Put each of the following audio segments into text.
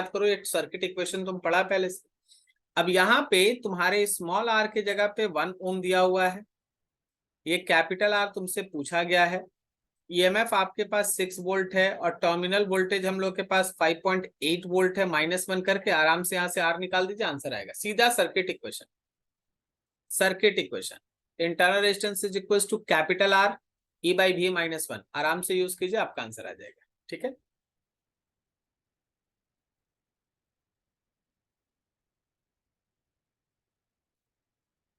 करो, एक circuit equation तुम पढ़ा पहले से। अब यहाँ पे तुम्हारे स्मॉल आर के जगह पे 1 ओम दिया हुआ है, ये कैपिटल आर तुमसे पूछा गया है, ईएमएफ आपके पास 6 वोल्ट है और टर्मिनल वोल्टेज हम लोग के पास 5.8 वोल्ट है। -1 करके आराम से यहाँ से आर निकाल दीजिए, आंसर आएगा सीधा। Circuit equation, circuit equation internal resistance is equal to capital R E by V -1, आराम से यूज कीजिए, आपका आंसर आ जाएगा। ठीक है,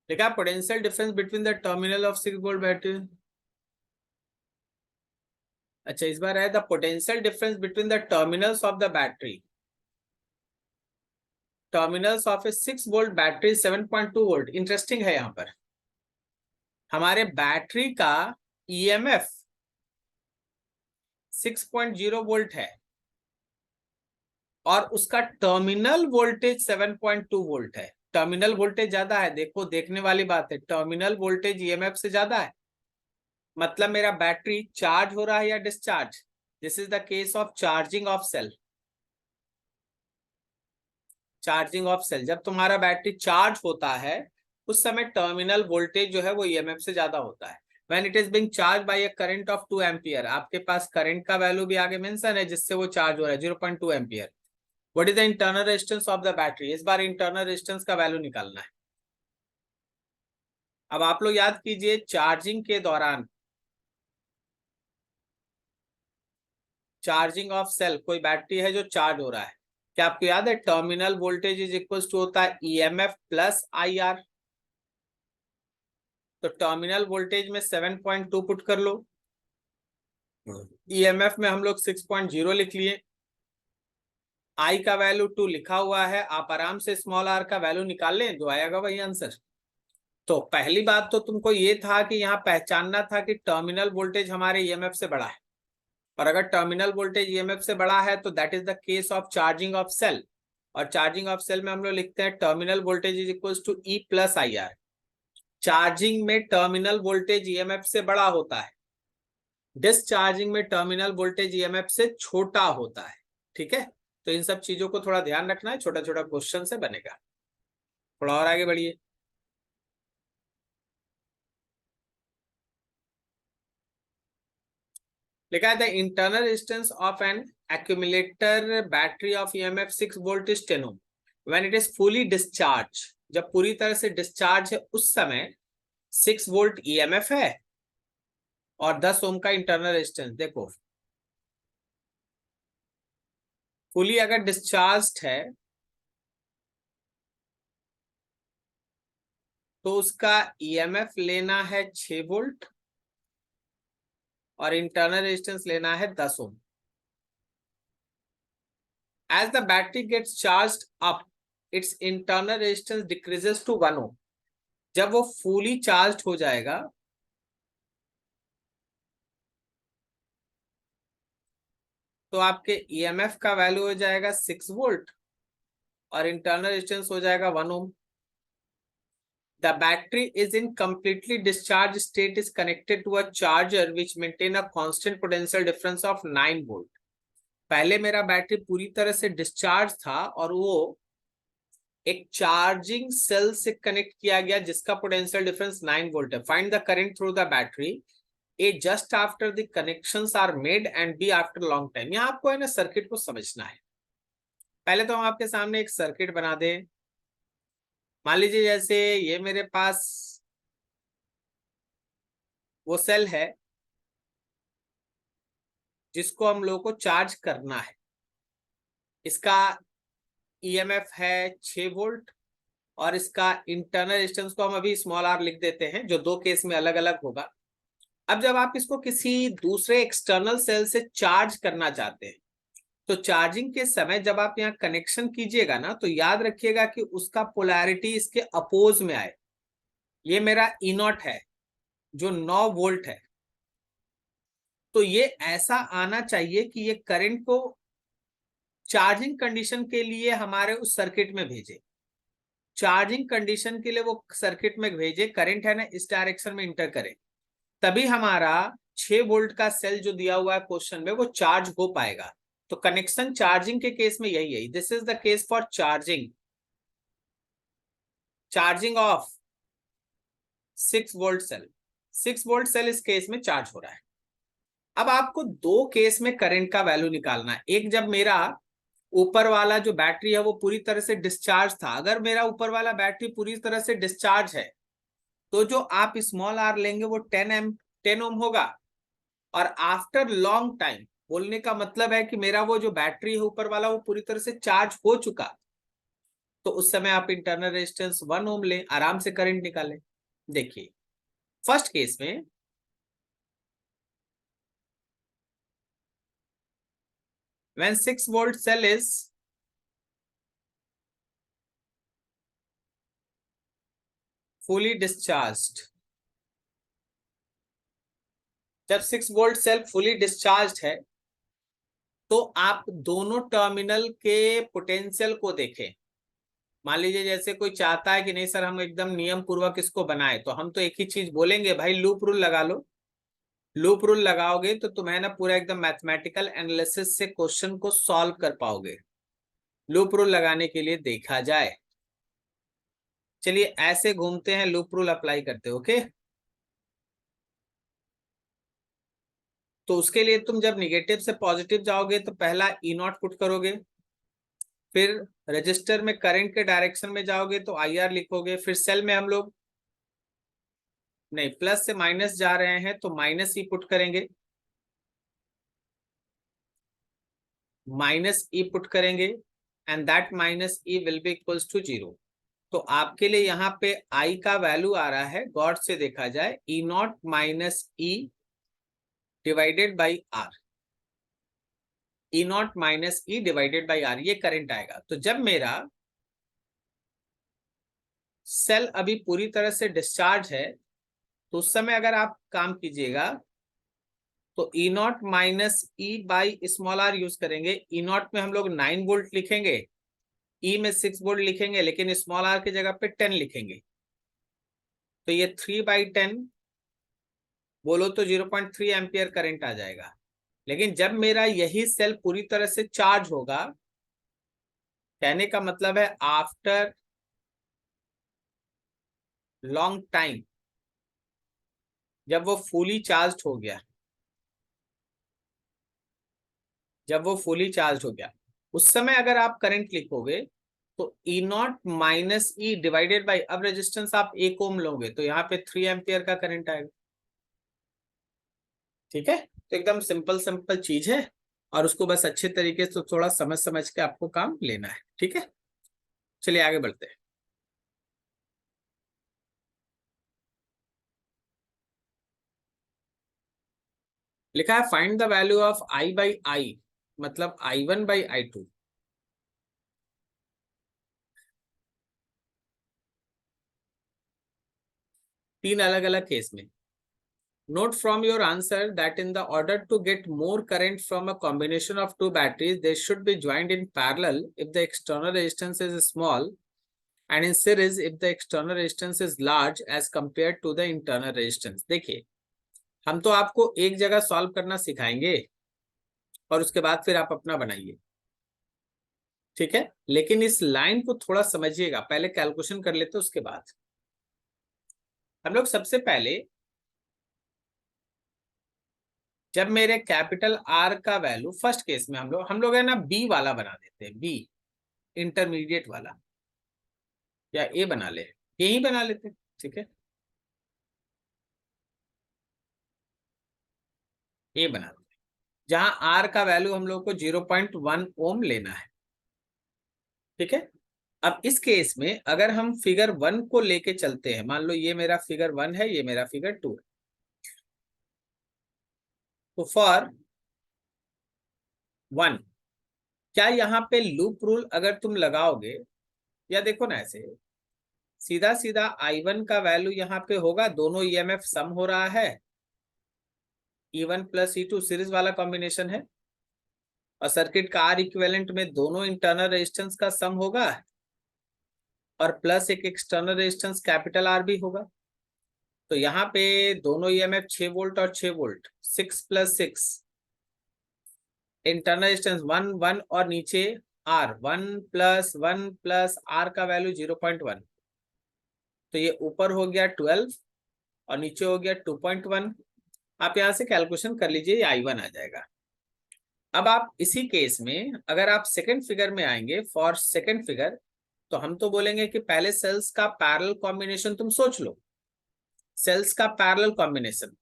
देखा potential difference between the terminal of 6 volt battery. अच्छा, इस बार है the potential difference between the terminals of the battery, terminals of A 6 volt battery 7.2 volt. Interesting है, यहाँ पर हमारे बैटरी का ईएमएफ 6.0 वोल्ट है और उसका टर्मिनल वोल्टेज 7.2 वोल्ट है। टर्मिनल वोल्टेज ज्यादा है, देखो देखने वाली बात है, टर्मिनल वोल्टेज ईएमएफ से ज्यादा है, मतलब मेरा बैटरी चार्ज हो रहा है या discharge. This is the case of charging of cell. Charging of cell, जब तुम्हारा बैटरी चार्ज होता है उस समय टर्मिनल वोल्टेज जो है वो ईएमएफ से ज्यादा होता है। When it is being charge by a current of 2 ampere, आपके पास करंट का वैल्यू भी आगे मेंशन है जिससे वो चार्ज हो रहा है, 0.2 ampere. What is the internal resistance of the battery, इस बार इंटरनल रेजिस्टेंस का वैल्यू निकालना है। अब आप लोग याद कीजिए, चार्जिंग के दौरान, चार्जिंग ऑफ सेल, कोई बैटरी है जो चार्ज हो रहा है, क्या आपको याद है terminal voltage is equal to होता है ईएमएफ प्लस आईआर। तो टर्मिनल वोल्टेज में 7.2 पुट कर लो, ईएमएफ में हम लोग 6.0 लिख लिए, आई का वैल्यू 2 लिखा हुआ है, आप आराम से स्मॉल आर का वैल्यू निकाल लें, जो आएगा वही आंसर। तो पहली बात तो तुमको ये था कि यहाँ पहचानना था कि टर्मिनल वोल्टेज हमारे ईएमएफ से बड़ा है, और अगर टर्मिनल वोल्टेज ईएमएफ से बड़ा है तो that is the case of charging of cell. और चार्जिंग ऑफ सेल में हम लोग लिखते हैं terminal voltage is equal to E plus I R. Charging में टर्मिनल वोल्टेज ईएमएफ से बड़ा होता है, डिस्चार्जिंग में टर्मिनल वोल्टेज ईएमएफ से छोटा होता है। ठीक है, तो इन सब चीजों को थोड़ा ध्यान रखना है, छोटा छोटा क्वेश्चन से बनेगा। थोड़ा और आगे बढ़िए, लिखा है the internal resistance of an accumulator battery of EMF 6 volt is 10 ohm when it is fully discharge. जब पूरी तरह से डिस्चार्ज है उस समय 6 वोल्ट ईएमएफ है और 10 ओम का इंटरनल रेजिस्टेंस। देखो फुली अगर डिस्चार्ज है तो उसका ईएमएफ लेना है 6 वोल्ट और इंटरनल रेजिस्टेंस लेना है 10 ओम। As the battery gets charged up, its internal resistance decreases to 1 ohm. जब वो फुली चार्ज हो जाएगा तो आपके ईएमएफ का वैल्यू हो जाएगा 6 वोल्ट और इंटरनल रेजिस्टेंस हो जाएगा 1 ओम। The battery is in completely discharged state is connected to a charger which maintain a constant potential difference of 9 volt. पहले मेरा बैटरी पूरी तरह से डिस्चार्ज था और वो एक चार्जिंग सेल से कनेक्ट किया गया जिसका पोटेंशियल डिफरेंस 9 वोल्ट है। Find the current through the battery a just after the connections are made and b after long time. यहाँ आपको है ना सर्किट को समझना है। पहले तो हम आपके सामने एक सर्किट बना दें। मान लीजिए जैसे ये मेरे पास वो सेल है जिसको हम लोग को चार्ज करना है, इसका ईएमएफ है 6 वोल्ट और इसका इंटरनल रेजिस्टेंस को हम अभी स्मॉल आर लिख देते हैं, जो दो केस में अलग अलग होगा। अब जब आप इसको किसी दूसरे एक्सटर्नल सेल से चार्ज करना चाहते हैं तो चार्जिंग के समय जब आप यहाँ कनेक्शन कीजिएगा ना तो याद रखिएगा कि उसका पोलैरिटी इसके अपोज में आए। ये मेरा ई नॉट है जो 9 वोल्ट है, तो ये ऐसा आना चाहिए कि ये करंट को चार्जिंग कंडीशन के लिए हमारे उस सर्किट में भेजे। चार्जिंग कंडीशन के लिए वो सर्किट में भेजे, करंट है ना इस डायरेक्शन में इंटर करे, तभी हमारा 6 वोल्ट का सेल जो दिया हुआ है क्वेश्चन में वो चार्ज हो पाएगा। तो कनेक्शन चार्जिंग के केस में यही है, this is the case for charging of 6 volt cell. 6 volt cell इस केस में चार्ज हो रहा है। अब आपको दो केस में करंट का वैल्यू निकालना है। एक, जब मेरा ऊपर वाला जो बैटरी है वो पूरी तरह से डिस्चार्ज था। अगर मेरा ऊपर वाला बैटरी पूरी तरह से डिस्चार्ज है तो जो आप स्मॉल आर लेंगे वो 10 ओम होगा। और आफ्टर लॉन्ग टाइम, बोलने का मतलब है कि मेरा वो जो बैटरी है ऊपर वाला वो पूरी तरह से चार्ज हो चुका, तो उस समय आप इंटरनल रेजिस्टेंस 1 ओम लें, आराम से करंट निकालें। देखिए फर्स्ट केस में when 6 volt cell is fully discharged, जब 6 वोल्ट सेल फुली डिस्चार्ज है तो आप दोनों टर्मिनल के पोटेंशियल को देखें। मान लीजिए जैसे कोई चाहता है कि नहीं सर हम एकदम नियम पूर्वक इसको बनाए, तो हम तो एक ही चीज बोलेंगे, भाई लूप रूल लगा लो। लूप रूल लगाओगे तो तुम्हें ना पूरा एकदम मैथमेटिकल एनालिसिस से क्वेश्चन को सॉल्व कर पाओगे। लूप रूल लगाने के लिए देखा जाए, चलिए ऐसे घूमते हैं, लूप रूल अप्लाई करते, ओके। तो उसके लिए तुम जब निगेटिव से पॉजिटिव जाओगे तो पहला ई नॉट पुट करोगे, फिर रजिस्टर में करंट के डायरेक्शन में जाओगे तो आई आर लिखोगे, फिर सेल में हम लोग नहीं प्लस से माइनस जा रहे हैं तो माइनस ई पुट करेंगे, माइनस ई पुट करेंगे and that minus e will be equals to 0। तो आपके लिए यहाँ पे आई का वैल्यू आ रहा है, गॉड से देखा जाए, E naught minus E divided by R, E naught minus E divided by R, ये करंट आएगा। तो जब मेरा सेल अभी पूरी तरह से डिस्चार्ज है तो उस समय अगर आप काम कीजिएगा तो E naught minus E by small R use करेंगे। ई नॉट में हम लोग 9 वोल्ट लिखेंगे, ई में 6 वोल्ट लिखेंगे, लेकिन स्मॉल आर की जगह पे 10 लिखेंगे। तो ये 3/10 बोलो तो 0.3 एम्पियर करंट आ जाएगा। लेकिन जब मेरा यही सेल पूरी तरह से चार्ज होगा, कहने का मतलब है आफ्टर लॉन्ग टाइम, जब वो फुली चार्ज हो गया, जब वो फुली चार्ज हो गया उस समय अगर आप करंट लिखोगे तो E naught minus E divided by, अब रेजिस्टेंस आप 1 ओम लोगे तो यहाँ पे 3 एम्पियर का करंट आएगा। ठीक है, तो एकदम सिंपल सिंपल चीज है और उसको बस अच्छे तरीके से थोड़ा समझ समझ के आपको काम लेना है। ठीक है, चलिए आगे बढ़ते हैं। लिखा है find the value of I by I, मतलब I1/I2। तीन अलग अलग केस में। Note from your answer that in the order to get more current from a combination of two batteries, they should be joined in parallel if the external resistance is small and in series if the external resistance is large as compared to the internal resistance। देखिए हम तो आपको एक जगह solve करना सिखाएंगे और उसके बाद फिर आप अपना बनाइए, ठीक है। लेकिन इस लाइन को थोड़ा समझिएगा, पहले कैलकुलेशन कर लेते उसके बाद। हम लोग सबसे पहले जब मेरे कैपिटल आर का वैल्यू, फर्स्ट केस में हम लोग है ना बी वाला बना देते हैं, बी इंटरमीडिएट वाला, या ए बना ले, ए ही बना लेते हैं, ठीक है, ए बना लेते हैं, जहां आर का वैल्यू हम लोग को 0.1 ओम लेना है। ठीक है, अब इस केस में अगर हम फिगर 1 को लेके चलते हैं, मान लो ये मेरा फिगर 1 है, ये मेरा फिगर 2 है, तो फॉर 1 क्या यहाँ पे लूप रूल अगर तुम लगाओगे, या देखो ना ऐसे सीधा सीधा I1 का वैल्यू यहाँ पे होगा, दोनों ईएमएफ सम हो रहा है, E1 प्लस E2 सीरीज वाला कॉम्बिनेशन है, और सर्किट का आर इक्विवेलेंट में दोनों इंटरनल रेजिस्टेंस का सम होगा और प्लस एक एक्सटर्नल रेजिस्टेंस कैपिटल आर भी होगा। तो यहाँ पे दोनों ईएमएफ 6 वोल्ट और 6 वोल्ट, 6 + 6 इंटरनल रेजिस्टेंस 1 1 और नीचे R 1 + 1 + R का वैल्यू 0.1, तो ये ऊपर हो गया 12 और नीचे हो गया 2.1। आप यहाँ से कैलकुलेशन कर लीजिए, ये I1 आ जाएगा। अब आप इसी केस में अगर आप सेकंड फिगर में आएंगे, फॉर सेकंड फिगर, तो हम तो बोलेंगे कि पहले सेल्स का पैरेलल कॉम्बिनेशन तुम सोच लो, सेल्स का parallel combination,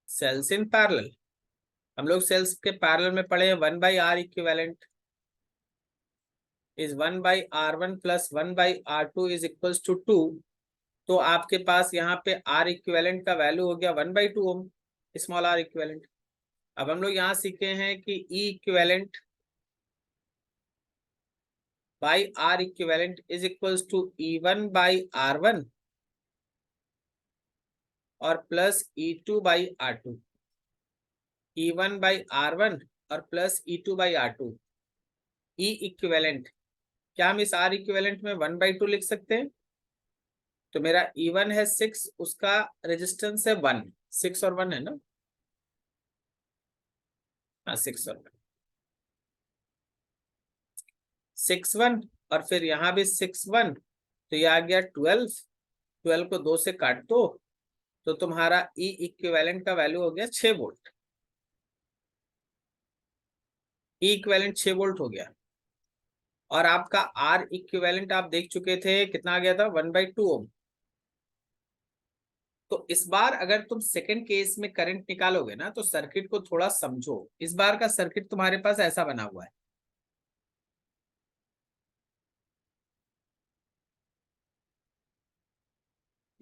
cells in parallel. हम लोग सेल्स के पैरेलल में पढ़े हैं 1/R equivalent is 1/R1 + 1/R2 is equals to 2। तो आपके पास यहाँ पे R इक्विवेलेंट का वैल्यू हो गया 1/2 ओम, स्मॉल r इक्विवेलेंट। अब हम लोग यहाँ सीखे हैं कि E equivalent by R equivalent is equals to E1/R1 और प्लस E2/R2, E1/R1 और प्लस E2/R2। E इक्विवेलेंट, क्या हम इस R इक्विवेलेंट में 1/2 लिख सकते हैं? तो मेरा E1 है 6, उसका रेजिस्टेंस है 1, 6 और 1 है ना, हाँ 6 और 1, 6 1 और फिर यहाँ भी 6 1, तो ये आ गया 12, 12 को 2 से काट दो तो तुम्हारा E इक्विवेलेंट का वैल्यू हो गया 6 वोल्ट। E इक्विवेलेंट 6 वोल्ट हो गया। और आपका R इक्विवेलेंट आप देख चुके थे, कितना आ गया था? 1/2 ओम। तो इस बार अगर तुम सेकंड केस में करंट निकालोगे ना, तो सर्किट को थोड़ा समझो। इस बार का सर्किट तुम्हारे पास ऐसा बना हुआ है,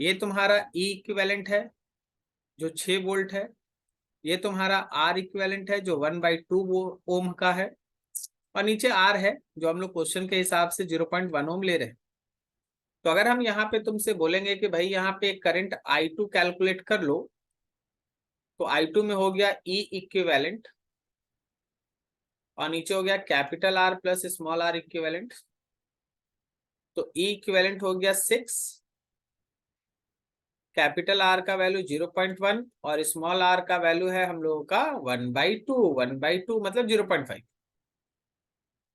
ये तुम्हारा E इक्विवेलेंट है जो 6 वोल्ट है, ये तुम्हारा R इक्विवेलेंट है जो 1/2 ओम का है, और नीचे R है जो हम लोग क्वेश्चन के हिसाब से 0.1 ओम ले रहे हैं। तो अगर हम यहाँ पे तुमसे बोलेंगे कि भाई यहाँ पे करंट I2 कैलकुलेट कर लो, तो I2 में हो गया E इक्विवेलेंट और नीचे हो गया capital R plus small r equivalent. तो E इक्विवेलेंट हो गया 6, कैपिटल R का वैल्यू 0.1 और स्मॉल r का वैल्यू है हम लोगों का 1/2, 1/2 मतलब 0.5।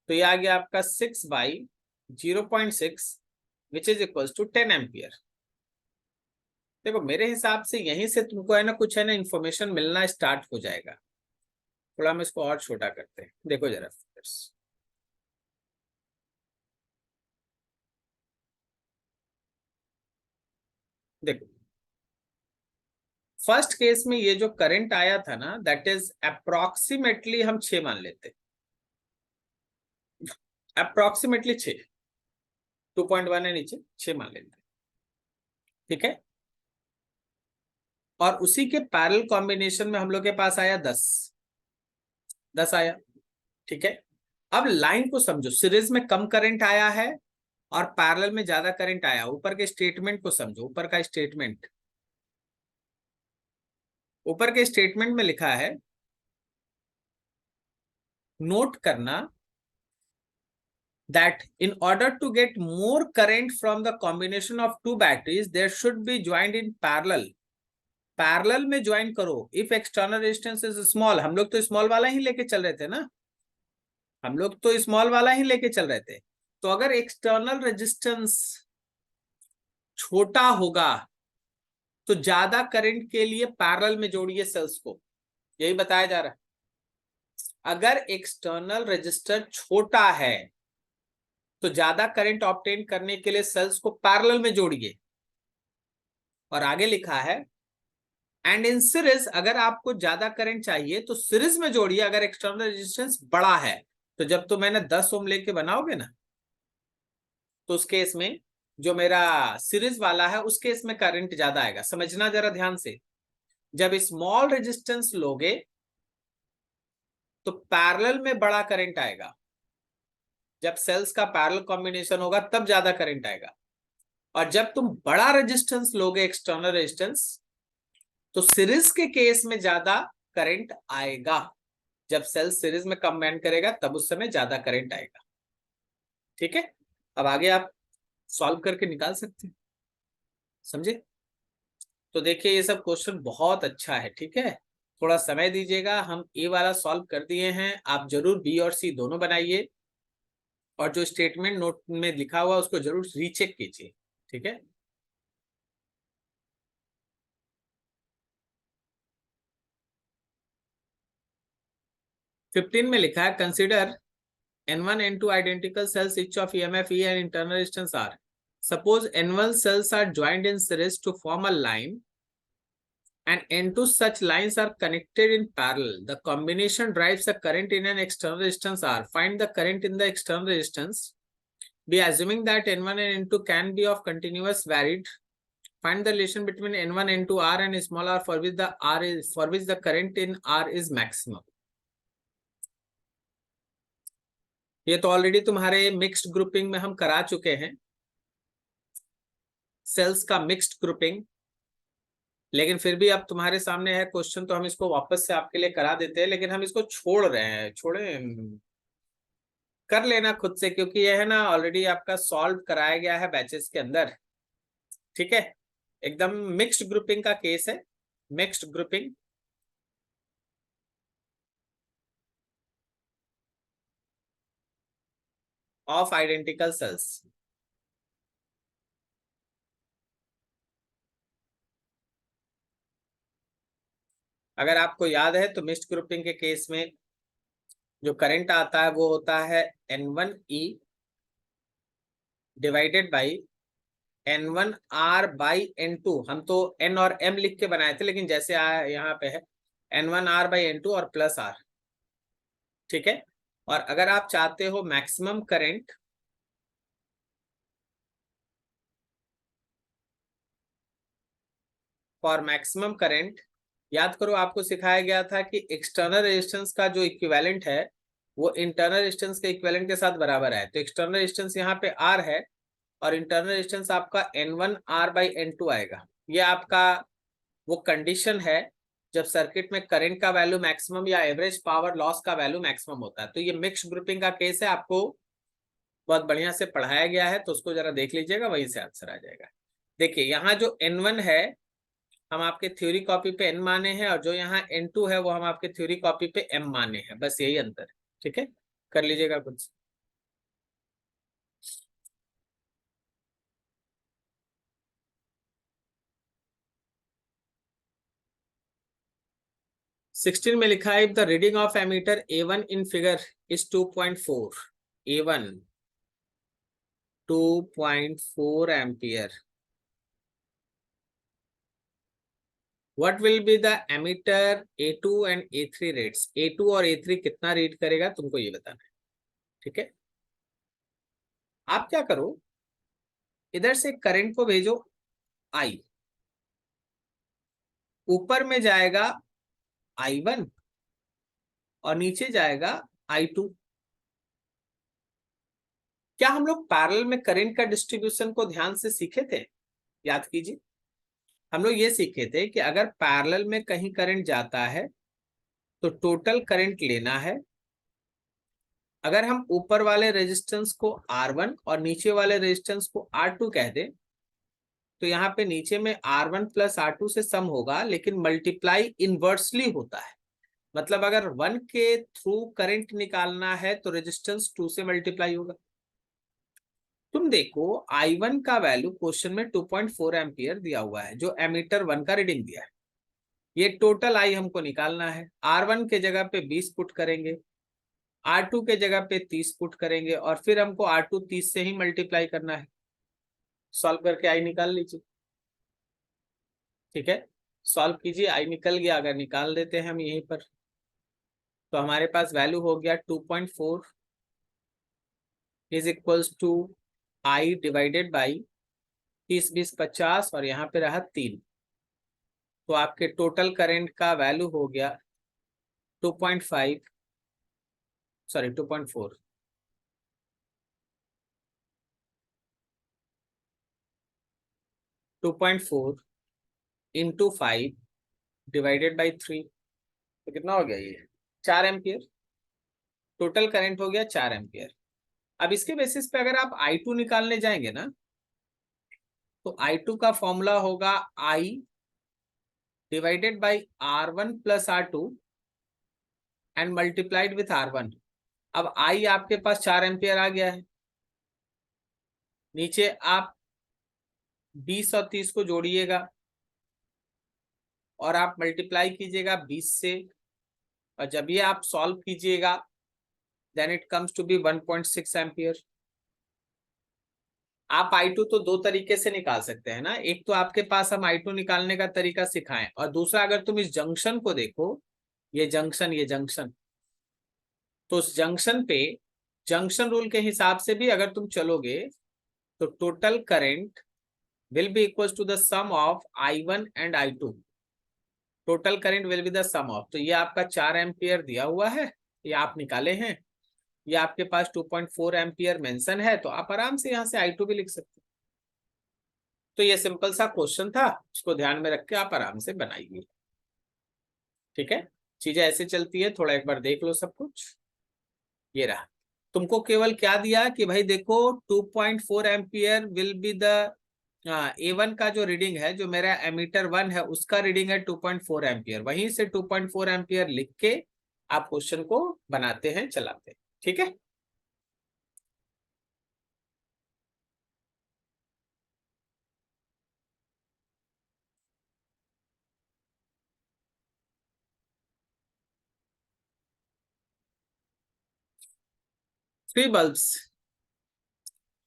तो ये आ गया आपका 6/0.6 which is equals to 10 ampere. देखो मेरे हिसाब से यहीं से तुमको है ना कुछ है ना इंफॉर्मेशन मिलना स्टार्ट हो जाएगा। थोड़ा हम इसको और छोटा करते हैं, देखो जरा। देखो फर्स्ट केस में ये जो करंट आया था ना, दैट इज अप्रोक्सीमेटली हम 6 मान लेते, अप्रोक्सीमेटली 6, 2.1 है नीचे, 6 मान लेते, ठीक है। और उसी के पैरेलल कॉम्बिनेशन में हम लोग के पास आया 10 आया, ठीक है। अब लाइन को समझो, सीरीज में कम करंट आया है और पैरेलल में ज्यादा करंट आया। ऊपर के स्टेटमेंट को समझो, ऊपर का स्टेटमेंट, ऊपर के स्टेटमेंट में लिखा है, नोट करना that in order to get more current from the combination of two batteries there should be joined in parallel। Parallel में ज्वाइन करो if external resistance is small. हम लोग तो स्मॉल वाला ही लेके चल रहे थे ना, हम लोग तो स्मॉल वाला ही लेके चल रहे थे। तो अगर एक्सटर्नल रेजिस्टेंस छोटा होगा तो ज्यादा करंट के लिए पैरेलल में जोड़िए सेल्स को, यही बताया जा रहा है। अगर एक्सटर्नल रेजिस्टर छोटा है तो ज्यादा करंट ऑब्टेन करने के लिए सेल्स को पैरेलल में जोड़िए। और आगे लिखा है एंड इन सीरीज, अगर आपको ज्यादा करंट चाहिए तो सीरीज में जोड़िए अगर एक्सटर्नल रेजिस्टेंस बड़ा है। तो जब तो मैंने 10 ओम लेके बनाओगे ना, तो उस केस में जो मेरा सीरीज वाला है उस केस में करंट ज्यादा आएगा। समझना जरा ध्यान से, जब स्मॉल रेजिस्टेंस लोगे तो पैरेलल में बड़ा करंट आएगा, जब सेल्स का पैरेलल कॉम्बिनेशन होगा तब ज्यादा करंट आएगा। और जब तुम बड़ा रेजिस्टेंस लोगे एक्सटर्नल रेजिस्टेंस, तो सीरीज के केस में ज्यादा करंट आएगा। जब सेल सीरीज में कंबाइन करेगा तब उस समय ज्यादा करंट आएगा, ठीक है। अब आगे आप सॉल्व करके निकाल सकते हैं, समझे। तो देखिए ये सब क्वेश्चन बहुत अच्छा है, ठीक है। थोड़ा समय दीजिएगा, हम ए वाला सॉल्व कर दिए हैं, आप जरूर बी और सी दोनों बनाइए और जो स्टेटमेंट नोट में लिखा हुआ उसको जरूर रीचेक कीजिए, ठीक है। फिफ्टीन में लिखा है consider N1 N2 identical cells each of EMF E and internal resistance R. Suppose N1 cells are joined in series to form a line and N2 such lines are connected in parallel. The combination drives a current in an external resistance R. Find the current in the external resistance. Be assuming that N1 and N2 can be of continuous varied. Find the relation between N1, N2, R and small r for which the current in R is maximum. ये तो already तुम्हारे mixed grouping में हम करा चुके हैं, sales का mixed grouping, लेकिन फिर भी अब तुम्हारे सामने है क्वेश्चन तो हम इसको वापस से आपके लिए करा देते हैं, लेकिन हम इसको छोड़ रहे हैं, कर लेना खुद से, क्योंकि यह है ना ऑलरेडी आपका सॉल्व कराया गया है बैचेस के अंदर, ठीक है। एकदम मिक्स्ड ग्रुपिंग का केस है, mixed grouping. Of identical sales. अगर आपको याद है तो मिक्स्ड ग्रुपिंग के केस में जो करंट आता है वो होता है N1E divided by N1R by N2। हम तो N और M लिख के बनाए थे, लेकिन जैसे आया यहाँ पे है N1R बाई N2 और प्लस R, ठीक है। और अगर आप चाहते हो maximum current, for maximum current, याद करो आपको सिखाया गया था कि एक्सटर्नल रेजिस्टेंस का जो इक्विवेलेंट है वो इंटरनल रेजिस्टेंस के इक्विवेलेंट के साथ बराबर है। तो एक्सटर्नल रेजिस्टेंस यहाँ पे R है और इंटरनल रेजिस्टेंस आपका N1R बाई N2 आएगा। ये आपका वो कंडीशन है जब सर्किट में करंट का वैल्यू मैक्सिमम या एवरेज पावर लॉस का वैल्यू मैक्सिमम होता है। तो ये मिक्स ग्रुपिंग का केस है, आपको बहुत बढ़िया से पढ़ाया गया है, तो उसको जरा देख लीजिएगा, वहीं से आंसर आ जाएगा। देखिए यहाँ जो N1 है हम आपके थ्योरी कॉपी पे N माने हैं, और जो यहाँ N2 है वो हम आपके थ्योरी कॉपी पे M माने हैं, बस यही अंतर है, ठीक है। कर लीजिएगा कुछ। सिक्सटीन में लिखा है if the reading of ammeter A1 in figure is 2.4, A1 2.4 ampere, what will be the emitter A2 and A3 rates? A2 और A3 कितना रीड करेगा तुमको ये बताना है, ठीक है। आप क्या करो, इधर से करंट को भेजो I, ऊपर में जाएगा I1 और नीचे जाएगा I2। क्या हम लोग पैरेलल में करंट का डिस्ट्रीब्यूशन को ध्यान से सीखे थे? याद कीजिए, हम लोग ये सीखे थे कि अगर पैरेलल में कहीं करंट जाता है तो टोटल करंट लेना है। अगर हम ऊपर वाले रेजिस्टेंस को R1 और नीचे वाले रेजिस्टेंस को R2 कह दें तो यहाँ पे नीचे में R1 प्लस R2 से सम होगा, लेकिन मल्टीप्लाई इनवर्सली होता है। मतलब अगर 1 के थ्रू करंट निकालना है तो रेजिस्टेंस 2 से मल्टीप्लाई होगा। तुम देखो I1 का वैल्यू क्वेश्चन में 2.4 एम्पियर दिया हुआ है, जो एमीटर 1 का रीडिंग दिया है। ये टोटल I हमको निकालना है। R1 के जगह पे 20 पुट करेंगे, R2 के जगह पे 30 पुट करेंगे, और फिर हमको R2 30 से ही मल्टीप्लाई करना है। सॉल्व करके I निकाल लीजिए, ठीक है। सॉल्व कीजिए, I निकल गया। अगर निकाल देते हैं हम यहीं पर तो हमारे पास वैल्यू हो गया 2.4 is equals to I divided by 30 20 50 और यहाँ पे रहा 3, तो आपके टोटल करंट का वैल्यू हो गया 2.5 सॉरी 2.4 2.4 इंटू 5 डिवाइडेड बाई 3, तो कितना हो गया ये 4 एम्पियर। टोटल करंट हो गया 4 एम्पियर। अब इसके बेसिस पे अगर आप I2 निकालने जाएंगे ना तो I2 का फॉर्मूला होगा I divided by R1 plus R2 and multiplied with R1। अब I आपके पास 4 एम्पियर आ गया है। नीचे आप 20 और 30 को जोड़िएगा और आप मल्टीप्लाई कीजिएगा 20 से, और जब ये आप सॉल्व कीजिएगा then it comes to be 1.6 ampere. आप I2 तो दो तरीके से निकाल सकते हैं ना, एक तो आपके पास हम I2 निकालने का तरीका सिखाएं, और दूसरा अगर तुम इस जंक्शन को देखो, ये जंक्शन, तो उस जंक्शन पे जंक्शन रूल के हिसाब से भी अगर तुम चलोगे तो total current will be equal to the sum of I1 and I2। Total current will be the sum of, तो ये आपका 4 एम्पियर दिया हुआ है, ये आप निकाले हैं, ये आपके पास 2.4 एम्पियर मेंशन है, तो आप आराम से यहाँ से I2 भी लिख सकते हैं। तो ये सिंपल सा क्वेश्चन था, उसको ध्यान में रख के आप आराम से बनाइए। ठीक है, चीजें ऐसे चलती है, थोड़ा एक बार देख लो सब कुछ। ये रहा, तुमको केवल क्या दिया कि भाई देखो 2.4 ampere will be the A1 का जो रीडिंग है, जो मेरा एमीटर 1 है उसका रीडिंग है 2.4 एम्पियर, वहीं से 2.4 एम्पियर लिख के आप क्वेश्चन को बनाते हैं, चलाते हैं। ठीक है, three bulbs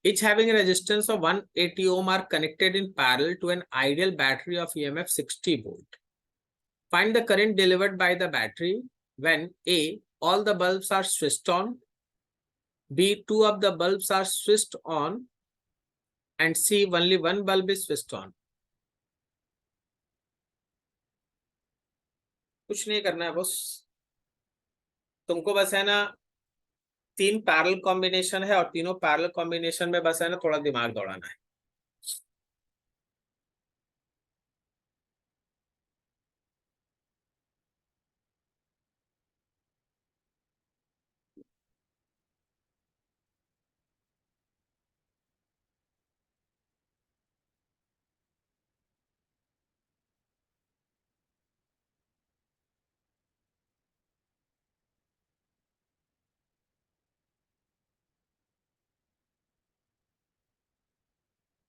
each having a resistance of 180 ohm are connected in parallel to an ideal battery of EMF 60 volt. Find the current delivered by the battery when A, all the bulbs are switched on, B, two of the bulbs are switched on, and C, only one bulb is switched on. कुछ नहीं करना है बस, तुमको बस है ना 3 parallel combination है, और तीनों पैरेलल कॉम्बिनेशन में बस है ना थोड़ा दिमाग दौड़ाना है।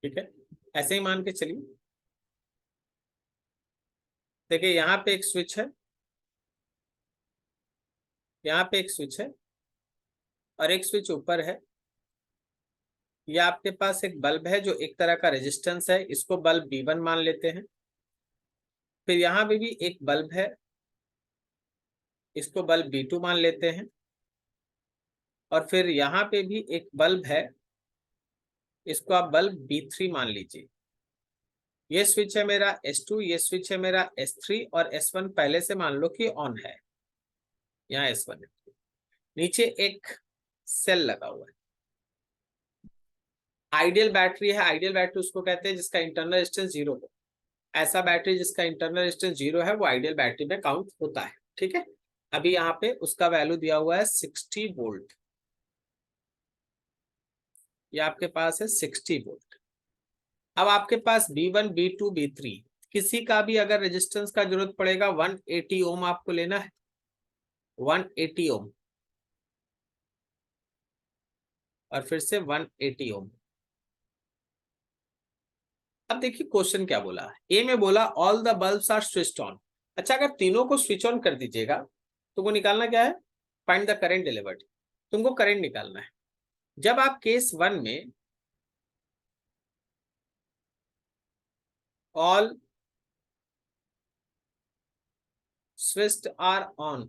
ठीक है, ऐसे ही मान के चलिए। देखिए यहाँ पे एक स्विच है, यहाँ पे एक स्विच है, और एक स्विच ऊपर है। ये आपके पास एक बल्ब है जो एक तरह का रेजिस्टेंस है, इसको बल्ब B1 मान लेते हैं। फिर यहाँ पे भी एक बल्ब है, इसको बल्ब B2 मान लेते हैं। और फिर यहाँ पे भी एक बल्ब है, इसको आप बल्ब B3 मान लीजिए। ये स्विच है मेरा S2, ये स्विच है मेरा S3, और S1 पहले से मान लो कि ऑन है, यहाँ S1 है। नीचे एक सेल लगा हुआ है। आइडियल बैटरी है, आइडियल बैटरी उसको कहते हैं जिसका इंटरनल रेजिस्टेंस 0 हो। ऐसा बैटरी जिसका इंटरनल रेजिस्टेंस 0 है वो आइडियल बैटरी में काउंट होता है। ठीक है, अभी यहाँ पे उसका वैल्यू दिया हुआ है 60 वोल्ट, ये आपके पास है 60 वोल्ट। अब आपके पास B1, B2, B3 किसी का भी अगर रेजिस्टेंस का जरूरत पड़ेगा 180 ओम आपको लेना है, 180 ओम, और फिर से 180 ओम। अब देखिए क्वेश्चन क्या बोला है, ए में बोला all the bulbs are switched on. अच्छा, अगर तीनों को स्विच ऑन कर दीजिएगा तो वो निकालना क्या है, फाइंड द करंट डिलीवर्ड। तुमको करंट निकालना है। जब आप केस 1 में ऑल स्विच्ड आर ऑन,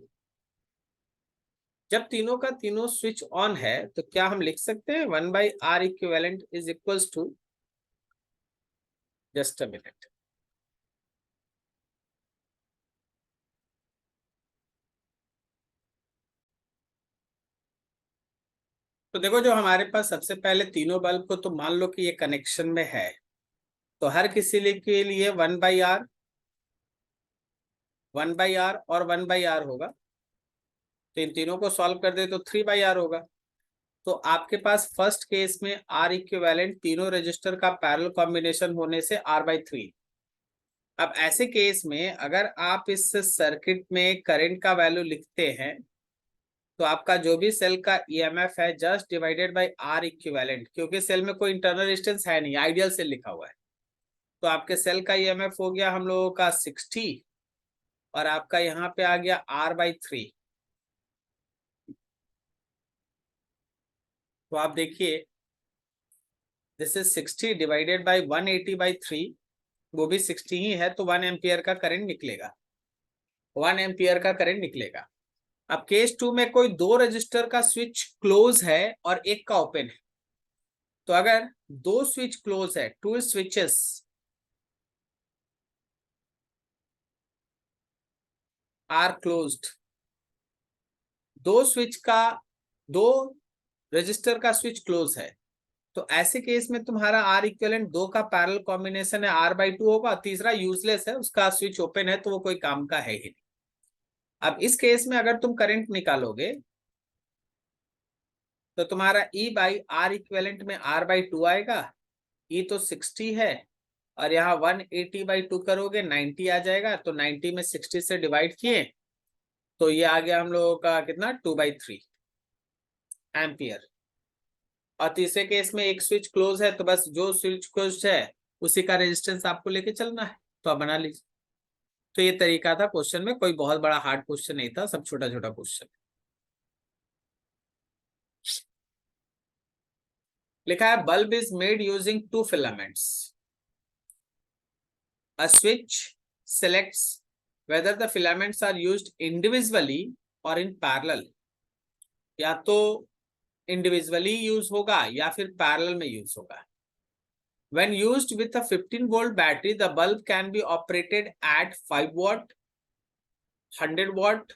जब तीनों का तीनों स्विच ऑन है तो क्या हम लिख सकते हैं 1/R equivalent is equals to, just a minute, तो देखो जो हमारे पास सबसे पहले तीनों बल्ब को तो मान लो कि ये कनेक्शन में है, तो हर किसी के लिए 1/R, 1/R और 1/R होगा। तो इन तीनों को सॉल्व कर दे तो 3/R होगा। तो आपके पास फर्स्ट केस में R इक्विवेलेंट तीनों रजिस्टर का पैरेलल कॉम्बिनेशन होने से R/3, अब ऐसे केस में अगर आप इस सर्किट में करंट का वैल्यू लिखते हैं तो आपका जो भी सेल का ईएमएफ है just divided by R equivalent, क्योंकि सेल में कोई इंटरनल रेजिस्टेंस है नहीं, आइडियल सेल लिखा हुआ है, तो आपके सेल का ईएमएफ हो गया हम लोगों का 60 और आपका यहाँ पे आ गया R/3। तो आप देखिए दिस इज 60 डिवाइडेड बाय 180/3, वो भी 60 ही है, तो 1 एम्पियर का करंट निकलेगा, 1 एम्पियर का करंट निकलेगा। अब केस 2 में कोई दो रजिस्टर का स्विच क्लोज है और एक का ओपन है, तो अगर दो स्विच क्लोज है, टू स्विचेस आर क्लोज्ड, दो स्विच का, दो रजिस्टर का स्विच क्लोज है, तो ऐसे केस में तुम्हारा आर इक्विवेलेंट दो का पैरेलल कॉम्बिनेशन है R/2 होगा, तीसरा यूजलेस है, उसका स्विच ओपन है तो वो कोई काम का है ही नहीं। अब इस केस में अगर तुम करंट निकालोगे तो तुम्हारा E/R इक्विवेलेंट में R/2 आएगा, E तो 60 है और यहाँ 180/2 करोगे 90 आ जाएगा, तो 90 में 60 से डिवाइड किए तो ये आ गया हम लोगों का कितना 2/3 एम्पियर। और तीसरे केस में एक स्विच क्लोज है, तो बस जो स्विच क्लोज है उसी का रेजिस्टेंस आपको लेके चलना है, तो आप बना लीजिए। तो ये तरीका था क्वेश्चन में, कोई बहुत बड़ा हार्ड क्वेश्चन नहीं था, सब छोटा छोटा क्वेश्चन। लिखा है bulb is made using 2 filaments, a switch selects whether the filaments are used individually or in parallel, या तो इंडिविजुअली यूज होगा या फिर पैरेलल में यूज होगा। When used with a 15-volt battery, the bulb can be operated at 5 watt, 100 watt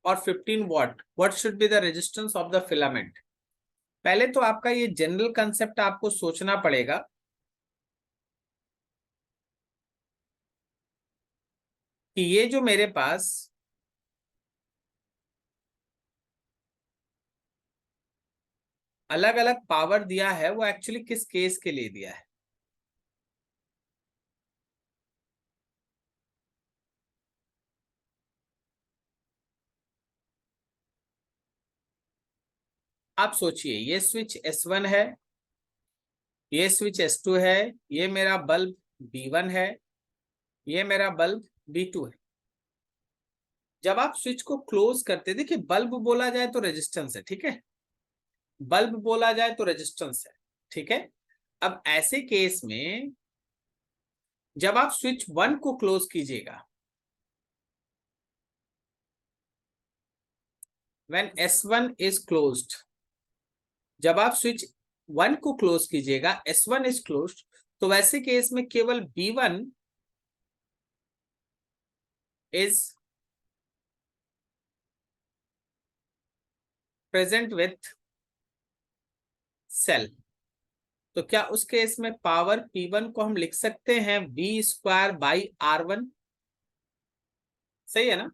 or 15 watt. What should be the resistance of the filament? पहले तो आपका ये जनरल कंसेप्ट आपको सोचना पड़ेगा कि ये जो मेरे पास अलग अलग पावर दिया है वो एक्चुअली किस केस के लिए दिया है। आप सोचिए ये स्विच S1 है, ये स्विच S2 है, ये मेरा बल्ब B1 है, ये मेरा बल्ब B2 है। जब आप स्विच को क्लोज करते, देखिए बल्ब बोला जाए तो रेजिस्टेंस है, ठीक है, बल्ब बोला जाए तो रेजिस्टेंस है, ठीक है। अब ऐसे केस में जब आप स्विच 1 को क्लोज कीजिएगा, व्हेन S1 इज क्लोज्ड, जब आप स्विच 1 को क्लोज कीजिएगा, S1 इज क्लोज्ड, तो वैसे केस में केवल B1 is present with cell. तो क्या उस केस में पावर P1 को हम लिख सकते हैं V²/R1, सही है ना।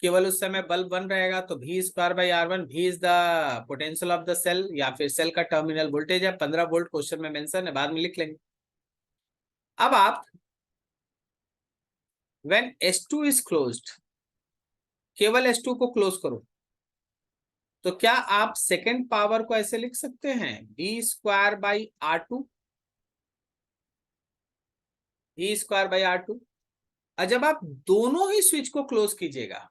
केवल उस समय बल्ब 1 रहेगा तो V²/R1, V is the potential of the cell या फिर सेल का टर्मिनल वोल्टेज है, 15 वोल्ट क्वेश्चन में मेंशन है, बाद में लिख लेंगे। अब आप व्हेन S2 इज क्लोज्ड, केवल S2 को क्लोज करो, तो क्या आप सेकेंड पावर को ऐसे लिख सकते हैं V²/R2, V²/R2। और जब आप दोनों ही स्विच को क्लोज कीजिएगा,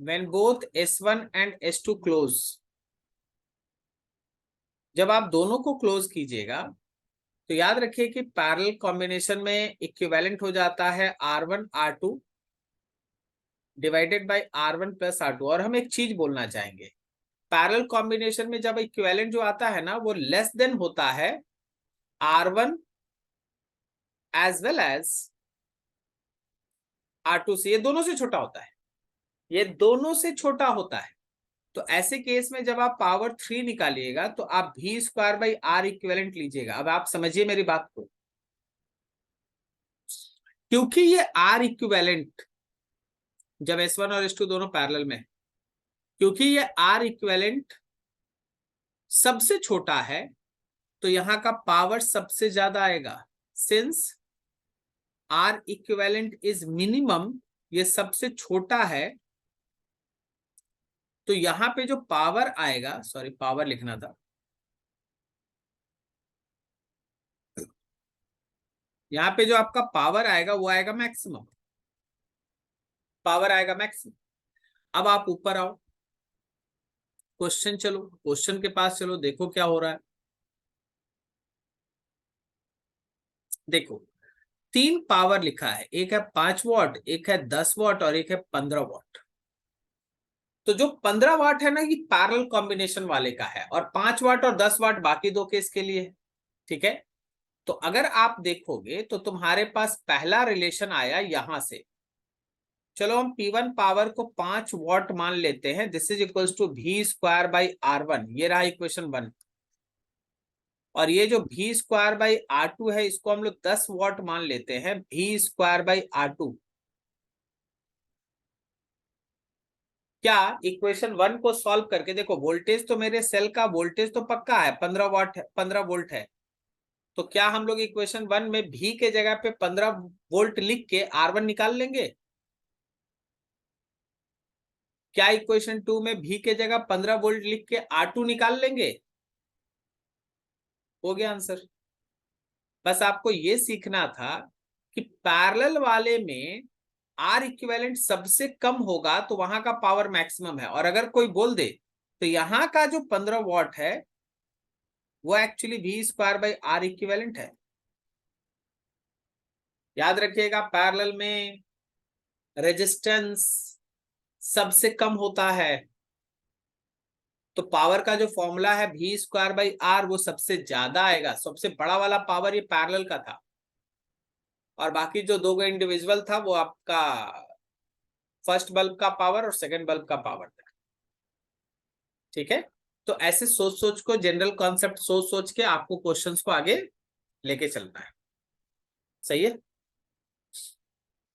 when both S1 and S2 close, जब आप दोनों को क्लोज कीजिएगा तो याद रखिए कि पैरेलल कॉम्बिनेशन में इक्विवेलेंट हो जाता है R1 R2 divided by R1 plus R2। और हम एक चीज बोलना चाहेंगे, पैरेलल कॉम्बिनेशन में जब इक्विवेलेंट जो आता है ना वो लेस देन होता है R1 as well as R2 से, ये दोनों से छोटा होता है, ये दोनों से छोटा होता है। तो ऐसे केस में जब आप पावर 3 निकालिएगा तो आप V²/R इक्विवेलेंट लीजिएगा। अब आप समझिए मेरी बात को, क्योंकि ये R इक्विवेलेंट जब S1 और S2 दोनों पैरेलल में, क्योंकि ये R इक्विवेलेंट सबसे छोटा है, तो यहाँ का पावर सबसे ज्यादा आएगा। Since R equivalent is minimum, ये सबसे छोटा है, तो यहाँ पे जो पावर आएगा, सॉरी पावर लिखना था, यहाँ पे जो आपका पावर आएगा वो आएगा मैक्सिमम, पावर आएगा मैक्सिमम। अब आप ऊपर आओ, क्वेश्चन, चलो क्वेश्चन के पास चलो, देखो क्या हो रहा है। देखो 3 पावर लिखा है, एक है 5 वॉट, एक है 10 वॉट और एक है 15 वॉट। तो जो 15 वाट है ना, ये पैरेलल कॉम्बिनेशन वाले का है, और 5 वाट और 10 वाट बाकी दो केस के लिए है। ठीक है, तो अगर आप देखोगे तो तुम्हारे पास पहला रिलेशन आया यहां से। चलो हम P1 पावर को 5 वॉट मान लेते हैं, this is equals to V²/R1, ये रहा इक्वेशन 1। और ये जो V²/R2 है, इसको हम लोग 10 वॉट मान लेते हैं, V²/R2। क्या इक्वेशन 1 को सॉल्व करके देखो, वोल्टेज तो मेरे सेल का वोल्टेज तो पक्का है, 15 वॉट है, 15 वोल्ट है। तो क्या हम लोग इक्वेशन 1 में V के जगह पे 15 वोल्ट लिख के R1 निकाल लेंगे? क्या इक्वेशन 2 में V के जगह 15 वोल्ट लिख के R2 निकाल लेंगे? हो गया आंसर। बस आपको ये सीखना था कि पैरेलल वाले में R इक्विवेलेंट सबसे कम होगा तो वहां का पावर मैक्सिमम है, और अगर कोई बोल दे तो यहां का जो 15 वॉट है वो एक्चुअली V²/R इक्विवेलेंट है। याद रखिएगा, पैरेलल में रेजिस्टेंस सबसे कम होता है, तो पावर का जो फॉर्मूला है V²/R वो सबसे ज्यादा आएगा। सबसे बड़ा वाला पावर ये पैरेलल का था, और बाकी जो दो इंडिविजुअल था वो आपका फर्स्ट बल्ब का पावर और सेकंड बल्ब का पावर था। ठीक है, तो ऐसे सोच सोच को, जनरल कॉन्सेप्ट सोच सोच के आपको क्वेश्चंस को आगे लेके चलना है। सही है,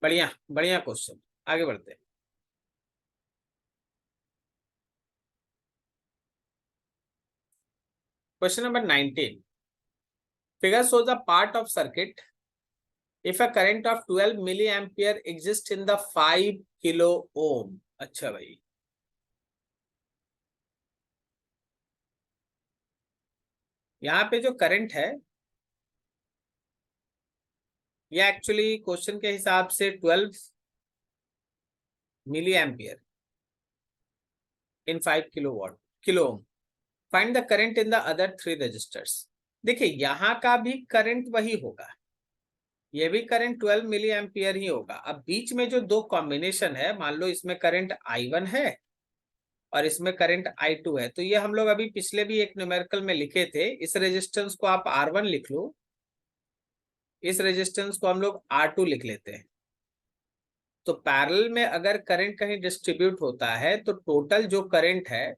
बढ़िया बढ़िया क्वेश्चन, आगे बढ़ते हैं। Question number 19, figure shows a part of circuit if a current of 12 milliampere exists in the 5 kilo ohm। अच्छा भाई, यहाँ पे जो करंट है ये एक्चुअली क्वेश्चन के हिसाब से 12 milli ampere in 5 kilo ohm. Find the current in the other 3 resistors. देखिए यहाँ का भी करंट वही होगा, ये भी करंट 12 मिली एम्पियर ही होगा। अब बीच में जो दो कॉम्बिनेशन है, मान लो इसमें करंट I1 है और इसमें करंट I2 है, तो ये हम लोग अभी पिछले भी एक न्यूमेरिकल में लिखे थे। इस रेजिस्टेंस को आप R1 लिख लो, इस रेजिस्टेंस को हम लोग R2 लिख लेते हैं। तो पैरेलल में अगर करंट कहीं डिस्ट्रीब्यूट होता है तो टोटल जो करंट है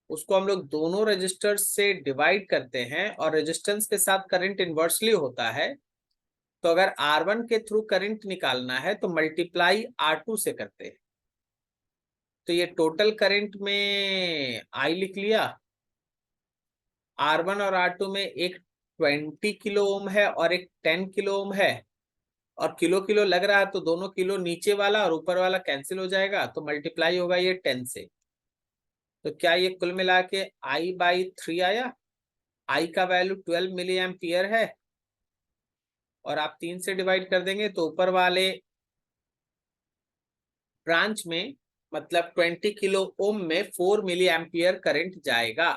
उसको हम लोग दोनों रेजिस्टर्स से डिवाइड करते हैं, और रेजिस्टेंस के साथ करंट इनवर्सली होता है। तो अगर R1 के थ्रू करंट निकालना है तो मल्टीप्लाई R2 से करते हैं। तो ये टोटल करंट में I लिख लिया, R1 और R2 में एक 20 किलो ओम है और एक 10 किलो ओम है, और किलो किलो लग रहा है तो दोनों किलो नीचे वाला और ऊपर वाला कैंसिल हो जाएगा, तो मल्टीप्लाई होगा ये 10 से। तो क्या ये कुल मिला के I/3 आया। I का वैल्यू 12 मिली एम्पियर है, और आप 3 से डिवाइड कर देंगे तो ऊपर वाले ब्रांच में, मतलब 20 किलो ओम में 4 मिली एम्पियर करंट जाएगा।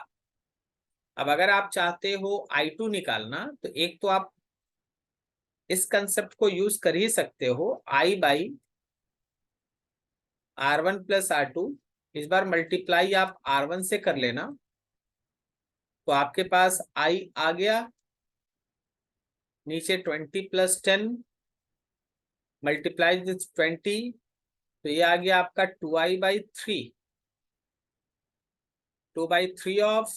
अब अगर आप चाहते हो I2 निकालना, तो एक तो आप इस कंसेप्ट को यूज कर ही सकते हो, I/R1 + R2। इस बार मल्टीप्लाई आप R1 से कर लेना, तो आपके पास I आ गया, नीचे 20 + 10 मल्टीप्लाई दिस 20, तो ये आ गया आपका 2I/3। 2/3 ऑफ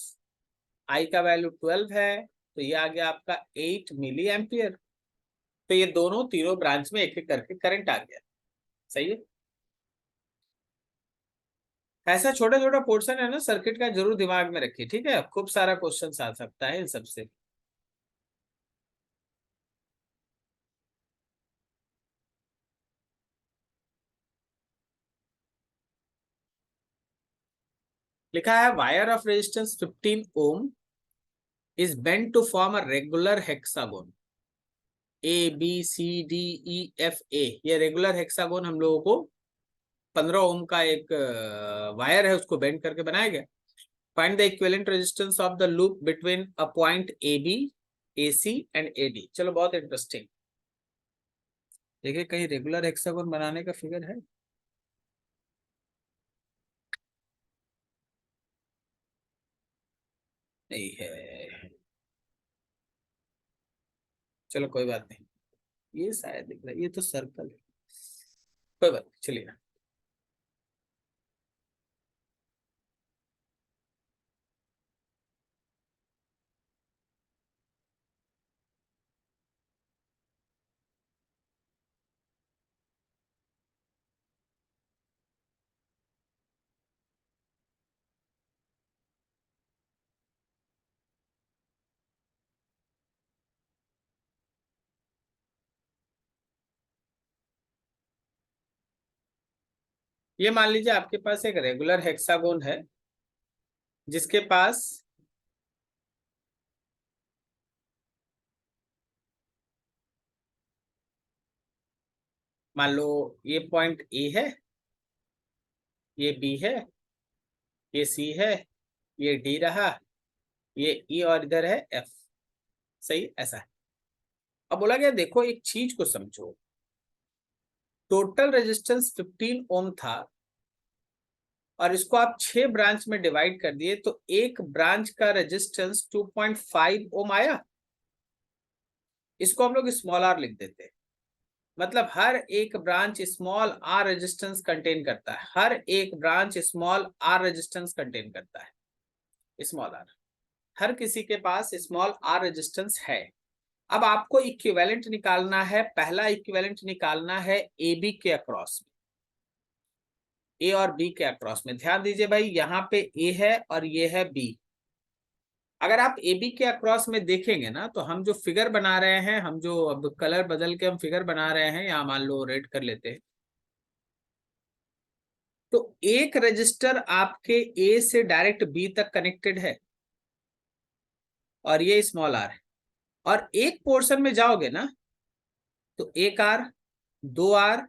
I का वैल्यू 12 है, तो ये आ गया आपका 8 मिली एम्पियर। तो ये दोनों तीनों ब्रांच में एक एक करके करंट आ गया। सही है, ऐसा छोटा छोटा पोर्शन है ना सर्किट का, जरूर दिमाग में रखिए, ठीक है। खूब सारा क्वेश्चन आ सकता है इन सबसे। लिखा है wire of resistance 15 ohm is bent to form a regular hexagon, ABCDEFA। ये रेगुलर हेक्सागोन हम लोगों को 15 ओम का एक वायर है, उसको बेंड करके बनाया गया। Find the equivalent resistance of the loop between a point AB, AC and AD। चलो बहुत इंटरेस्टिंग। देखिए कहीं रेगुलर हेक्सागोन बनाने का फिगर है? नहीं है। चलो कोई बात नहीं, ये शायद दिख रहा है, ये तो सर्कल है। कोई बात नहीं, चलिए ना। ये मान लीजिए आपके पास एक रेगुलर हेक्सागोन है, जिसके पास मान लो ये पॉइंट ए है, ये बी है, ये सी है, ये डी रहा, ये ई और इधर है एफ। सही, ऐसा है। अब बोला गया देखो एक चीज को समझो, टोटल रेजिस्टेंस 15 ओम था और इसको आप 6 ब्रांच में डिवाइड कर दिए, तो एक ब्रांच का रेजिस्टेंस 2.5 ओम आया। इसको हम लोग स्मॉल आर लिख देते हैं। मतलब हर एक branch small R resistance contain करता है, हर एक branch small R resistance contain करता है, स्मॉल आर। हर किसी के पास स्मॉल आर रेजिस्टेंस है। अब आपको इक्विवेलेंट निकालना है, पहला इक्विवेलेंट निकालना है ए बी के अक्रॉस में, ए और बी के अक्रॉस में। ध्यान दीजिए भाई, यहाँ पे ए है और ये है बी। अगर आप ए बी के अक्रॉस में देखेंगे ना, तो हम जो फिगर बना रहे हैं, हम जो अब कलर बदल के हम फिगर बना रहे हैं, यहाँ मान लो रेड कर लेते हैं, तो एक रजिस्टर आपके ए से डायरेक्ट बी तक कनेक्टेड है और ये स्मॉल आर है। और एक पोर्शन में जाओगे ना, तो 1 आर, 2 आर,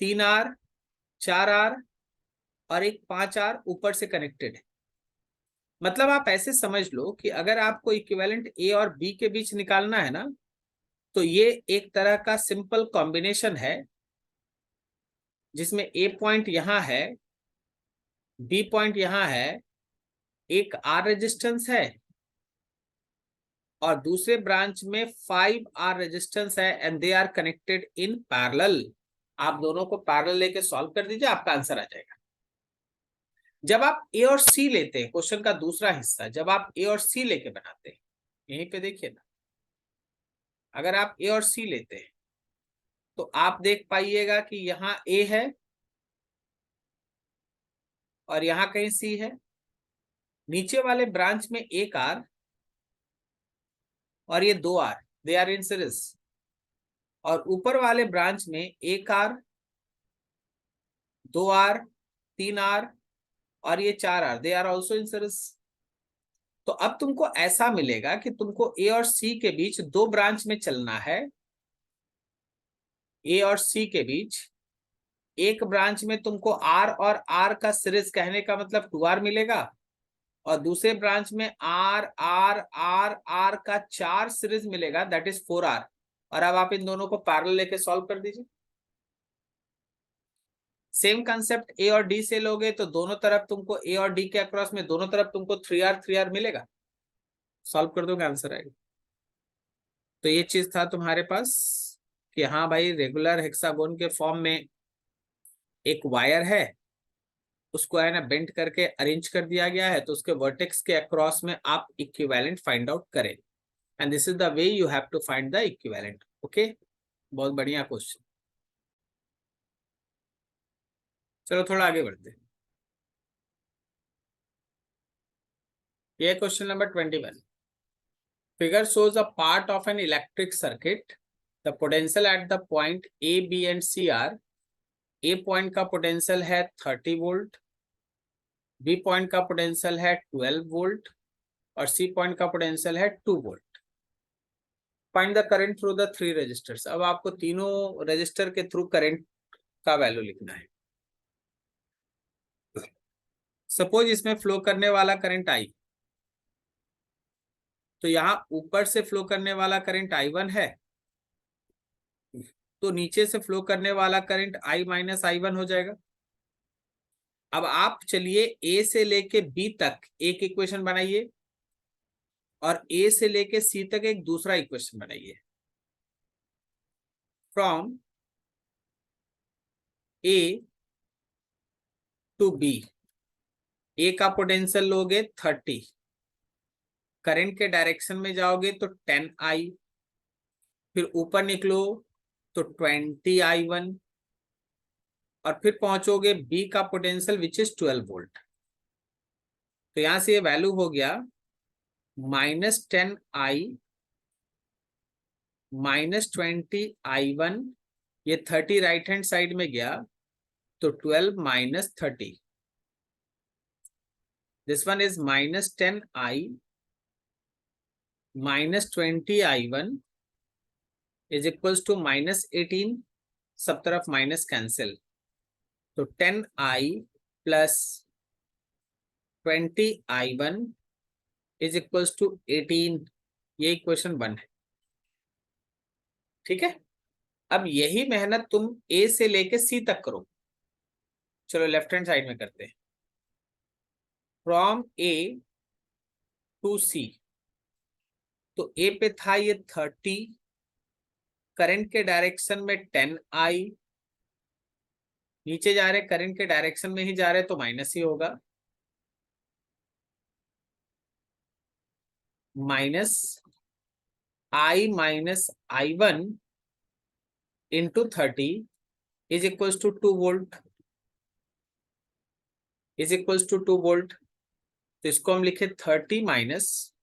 3 आर, 4 आर और एक 5 आर ऊपर से कनेक्टेड है। मतलब आप ऐसे समझ लो कि अगर आपको इक्विवेलेंट ए और बी के बीच निकालना है ना, तो ये एक तरह का सिंपल कॉम्बिनेशन है, जिसमें ए पॉइंट यहां है, बी पॉइंट यहां है, एक आर रेजिस्टेंस है और दूसरे ब्रांच में 5 आर रेजिस्टेंस है and they are connected in parallel. आप दोनों को पैरेलल लेके सॉल्व कर दीजिए, आपका आंसर आ जाएगा। जब आप ए और सी लेते हैं, क्वेश्चन का दूसरा हिस्सा, जब आप ए और सी लेके बनाते हैं, यहीं पे देखिए ना, अगर आप ए और सी लेते हैं तो आप देख पाइएगा कि यहाँ ए है और यहाँ कहीं सी है। नीचे वाले ब्रांच में 1 आर और ये 2 R, they are in series. और ऊपर वाले ब्रांच में 1 आर, 2 आर, 3 आर और ये 4 R, they are also in series. तो अब तुमको ऐसा मिलेगा कि तुमको ए और सी के बीच दो ब्रांच में चलना है। ए और सी के बीच एक ब्रांच में तुमको आर और आर का सीरीज, कहने का मतलब 2 आर मिलेगा, और दूसरे ब्रांच में आर आर आर आर का 4 सीरीज मिलेगा, दैट इज 4 आर। और अब आप इन दोनों को पैरेलल लेके सॉल्व कर दीजिए। सेम कंसेप्ट ए और डी से लोगे तो दोनों तरफ तुमको, ए और डी के अक्रॉस में दोनों तरफ तुमको 3 आर मिलेगा। सॉल्व कर दोगे, आंसर आएगा। तो ये चीज था तुम्हारे पास कि हाँ भाई, रेगुलर हेक्सागोन के फॉर्म में एक वायर है, उसको है ना बेंट करके अरेंज कर दिया गया है, तो उसके वर्टेक्स के अक्रॉस में आप इक्विवेलेंट फाइंड आउट करें। And this is the way you have to find the equivalent. Okay, बहुत बढ़िया क्वेश्चन। चलो थोड़ा आगे बढ़ते हैं। ये question number 21. Figure shows a part of an electric circuit. The potential at the point A, B and C are. A point का potential है 30 वोल्ट, B पॉइंट का पोटेंशियल है 12 वोल्ट और C पॉइंट का पोटेंशियल है 2 volt. Find the current through the 3 resistors. अब आपको तीनों रजिस्टर के थ्रू करंट का वैल्यू लिखना है. सपोज इसमें फ्लो करने वाला करंट आई, तो यहां ऊपर से फ्लो करने वाला करंट I1 है, तो नीचे से फ्लो करने वाला करंट I माइनस I1 हो जाएगा. अब आप चलिए A से लेके B तक एक इक्वेशन बनाइए और A से लेके C तक एक दूसरा इक्वेशन बनाइए. From A to B, A का पोटेंशियल लोगे 30, करंट के डायरेक्शन में जाओगे तो 10I, फिर ऊपर निकलो तो 20I1 और फिर पहुंचोगे B का पोटेंशियल विच इज 12 वोल्ट. तो यहां से ये वैल्यू हो गया -10I -20I1. ये 30 राइट हैंड साइड में गया तो 12 - 30. This one is -10I -20I1 is equals to -18. सब तरफ माइनस कैंसिल, तो 10I plus 20I1 is equals to 18. ये इक्वेशन 1 है. ठीक है. अब यही मेहनत तुम A से लेके C तक करो. चलो लेफ्ट हैंड साइड में करते हैं. फ्रॉम A टू C, तो A पे था ये 30, करंट के डायरेक्शन में 10I, नीचे जा रहे करंट के डायरेक्शन में ही जा रहे तो माइनस ही होगा. -I minus I1 into 30 is equals to 2 volt, is equals to 2 volt. तो इसको हम लिखे 30 minus